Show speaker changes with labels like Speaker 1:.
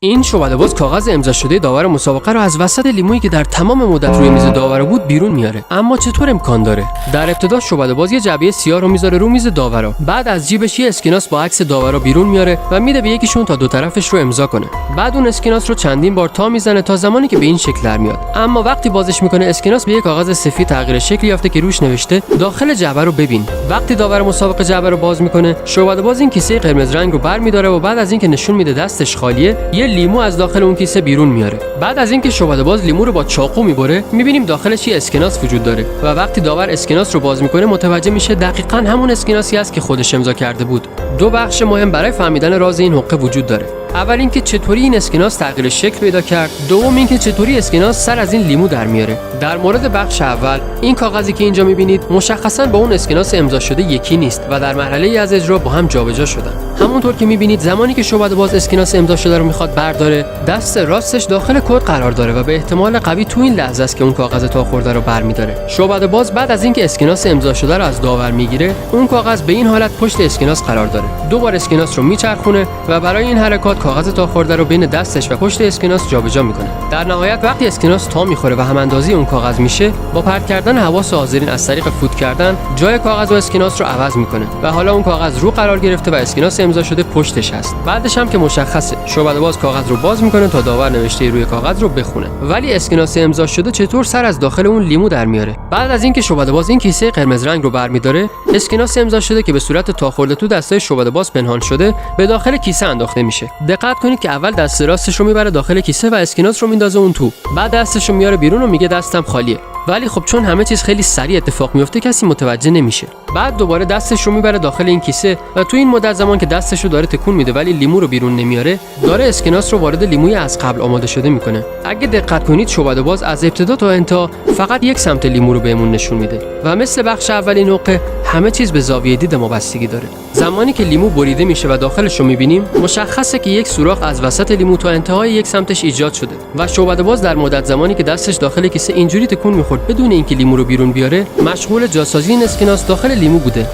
Speaker 1: این شعبده‌باز کاغذ امضا شده داور مسابقه رو از وسط لیمویی که در تمام مدت روی میز داور بود بیرون میاره. اما چطور امکان داره؟ در ابتدا شعبده‌باز یه جعبه سیاه رو میذاره رو میز داورا، بعد از جیبش یه اسکناس با عکس داورا بیرون میاره و میده به یکیشون تا دو طرفش رو امضا کنه. بعد اون اسکناس رو چندین بار تا میزنه تا زمانی که به این شکل در میاد. اما وقتی بازش میکنه اسکناس به یک کاغذ سفید تغییر شکلی یافته که روش نوشته داخل جعبه رو ببین. وقتی داور مسابقه جعبه رو باز میکنه، شعبده‌باز این کیسه قرمز رنگ رو برمی‌داره و بعد از اینکه نشون میده دستش خالیه، یه لیمو از داخل اون کیسه بیرون میاره. بعد از اینکه شعبده‌باز لیمو رو با چاقو میبره، میبینیم داخلش یه اسکناس وجود داره و وقتی داور اسکناس رو باز میکنه متوجه میشه دقیقاً همون اسکناسی است که خودش امضا کرده بود. دو بخش مهم برای فهمیدن راز این حقه وجود داره. اول اینکه چطوری این اسکناس تغییر شکل پیدا کرد، دوم اینکه چطوری اسکناس سر از این لیمو در میاره. در مورد بخش اول، این کاغذی که اینجا میبینید مشخصاً با اون اسکناس امضا شده یکی نیست و در مرحله از اجرا با هم جابجا شدن. همونطور که میبینید زمانی که شعبده‌باز اسکناس امضا شده رو میخواد برداره، دست راستش داخل کد قرار داره و به احتمال قوی تو این لحظه است که اون کاغذ تا خورده رو برمیداره. شعبده‌باز بعد از اینکه اسکناس امضا شده رو از داور میگیره، اون کاغذ به این حالت پشت اسکناس قرار داره. دوباره اسکناس رو میچرخونه و برای این حرکات کاغذ تا خورده رو بین دستش و پشت اسکناس جابجا میکنه. در نهایت وقتی اسکناس تا میخوره و هم اندازی اون کاغذ میشه، با پرت کردن حواس حاضرین از طریق فوت کردن جای کاغذ و اسکناس رو عوض میکنه و حالا اون کاغذ رو قرار گرفته و اسکناس امضا شده پشتش هست. بعدش هم که مشخصه، شعبده‌باز کاغذ رو باز میکنه تا داور نوشته روی کاغذ رو بخونه. ولی اسکناس امضا شده چطور سر از داخل اون لیمو در میاره؟ بعد از اینکه شعبده‌باز این کیسه قرمز رنگ رو برمیداره، اسکناس امضا شده که به صورت تا خورده تو دستای شعبده‌باز پنهان شده به داخل کیسه انداخته میشه. دقت کنید که اول دست راستش رو میبره داخل کیسه و اسکناس رو میندازه اون تو. بعد دستش رو میاره بیرون و میگه دستم خالیه. ولی خب چون همه چیز خیلی سریع اتفاق میفته کسی متوجه نمیشه. بعد دوباره دستش رو میبره داخل این کیسه و تو این مدت زمان که دستش رو داره تکون میده ولی لیمو رو بیرون نمیاره، داره اسکناس رو وارد لیموی از قبل آماده شده میکنه. اگه دقت کنید شعبده‌باز از ابتدا تا انتها فقط یک سمت لیمو رو بهمون نشون میده و مثل بخش اول این حقه همه چیز به زاویه دید ما بستگی داره. زمانی که لیمو بریده میشه و داخلش رو میبینیم، مشخصه که یک سوراخ از وسط لیمو تا انتهای یک سمتش ایجاد شده و شعبده‌باز در مدت زمانی که دستش داخل کیسه اینجوری تکون میخورد بدون اینکه لیمو رو بیرون بیاره، مشغول جاسازی این اسکناس داخل لیمو بوده.